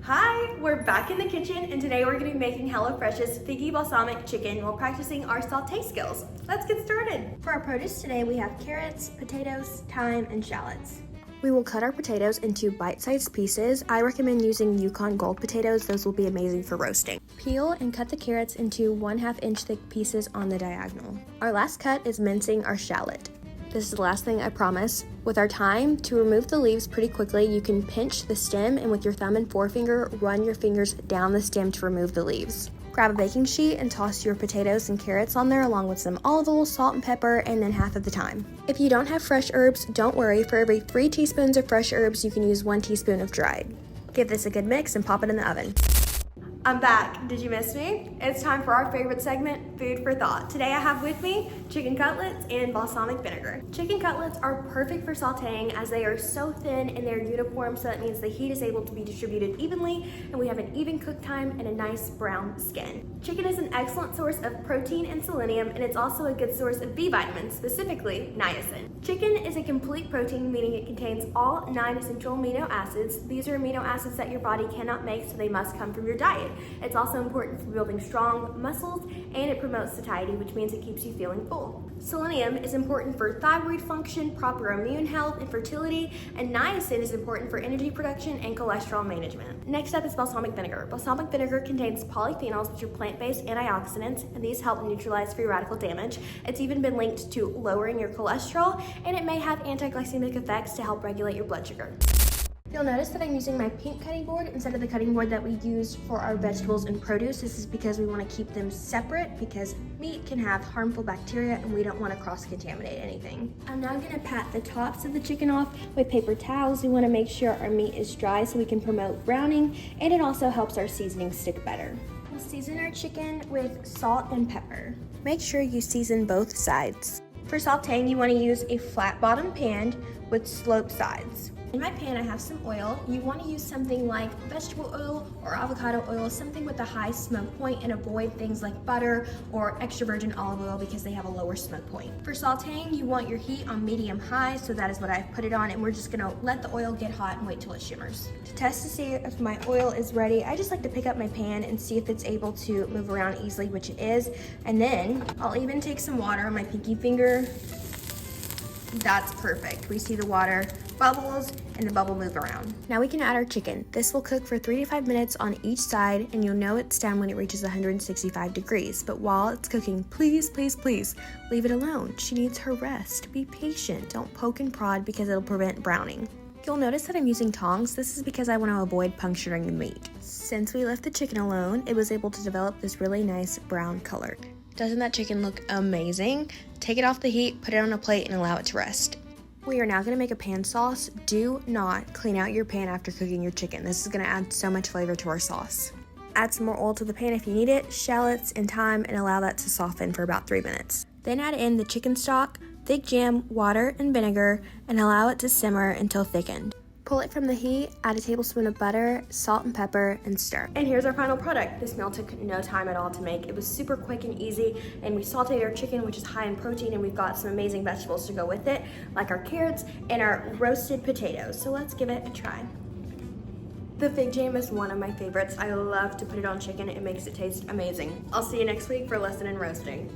Hi, we're back in the kitchen and today we're going to be making HelloFresh's figgy balsamic chicken while practicing our sauté skills. Let's get started. For our produce today, we have carrots, potatoes, thyme, and shallots. We will cut our potatoes into bite-sized pieces. I recommend using Yukon Gold potatoes. Those will be amazing for roasting. Peel and cut the carrots into 1/2 inch thick pieces on the diagonal. Our last cut is mincing our shallot. This is the last thing I promise. With our thyme, to remove the leaves pretty quickly, you can pinch the stem and with your thumb and forefinger, run your fingers down the stem to remove the leaves. Grab a baking sheet and toss your potatoes and carrots on there along with some olive oil, salt, and pepper, and then half of the thyme. If you don't have fresh herbs, don't worry. For every 3 teaspoons of fresh herbs, you can use 1 teaspoon of dried. Give this a good mix and pop it in the oven. I'm back. Did you miss me? It's time for our favorite segment, Food for Thought. Today I have with me chicken cutlets and balsamic vinegar. Chicken cutlets are perfect for sauteing as they are so thin and they're uniform, so that means the heat is able to be distributed evenly and we have an even cook time and a nice brown skin. Chicken is an excellent source of protein and selenium, and it's also a good source of B vitamins, specifically niacin. Chicken is a complete protein, meaning it contains all 9 essential amino acids. These are amino acids that your body cannot make, so they must come from your diet. It's also important for building strong muscles, and it promotes satiety, which means it keeps you feeling full. Selenium is important for thyroid function, proper immune health, and fertility, and niacin is important for energy production and cholesterol management. Next up is balsamic vinegar. Balsamic vinegar contains polyphenols, which are plant-based antioxidants, and these help neutralize free radical damage. It's even been linked to lowering your cholesterol, and it may have anti-glycemic effects to help regulate your blood sugar. You'll notice that I'm using my pink cutting board instead of the cutting board that we use for our vegetables and produce. This is because we want to keep them separate because meat can have harmful bacteria and we don't want to cross-contaminate anything. I'm now going to pat the tops of the chicken off with paper towels. We want to make sure our meat is dry so we can promote browning, and it also helps our seasoning stick better. We'll season our chicken with salt and pepper. Make sure you season both sides. For sauteing, you want to use a flat bottom pan with sloped sides. In my pan, I have some oil. You want to use something like vegetable oil or avocado oil, something with a high smoke point, and avoid things like butter or extra virgin olive oil because they have a lower smoke point. For sauteing, you want your heat on medium high, so that is what I've put it on, and we're just gonna let the oil get hot and wait till it shimmers. To test to see if my oil is ready, I just like to pick up my pan and see if it's able to move around easily, which it is, and then I'll even take some water on my pinky finger. That's perfect. We see the water bubbles and the bubble move around. Now we can add our chicken. This will cook for 3 to 5 minutes on each side, and you'll know it's done when it reaches 165 degrees. But while it's cooking, please, please, please leave it alone. She needs her rest. Be patient. Don't poke and prod because it'll prevent browning. You'll notice that I'm using tongs. This is because I want to avoid puncturing the meat. Since we left the chicken alone, it was able to develop this really nice brown color. Doesn't that chicken look amazing? Take it off the heat, put it on a plate, and allow it to rest. We are now going to make a pan sauce. Do not clean out your pan after cooking your chicken. This is going to add so much flavor to our sauce. Add some more oil to the pan if you need it, shallots, and thyme, and allow that to soften for about 3 minutes. Then add in the chicken stock, thick jam, water, and vinegar, and allow it to simmer until thickened. Pull it from the heat, add a tablespoon of butter, salt and pepper, and stir. And here's our final product. This meal took no time at all to make. It was super quick and easy, and we sauteed our chicken, which is high in protein, and we've got some amazing vegetables to go with it, like our carrots and our roasted potatoes. So let's give it a try. The fig jam is one of my favorites. I love to put it on chicken. It makes it taste amazing. I'll see you next week for Lesson in Roasting.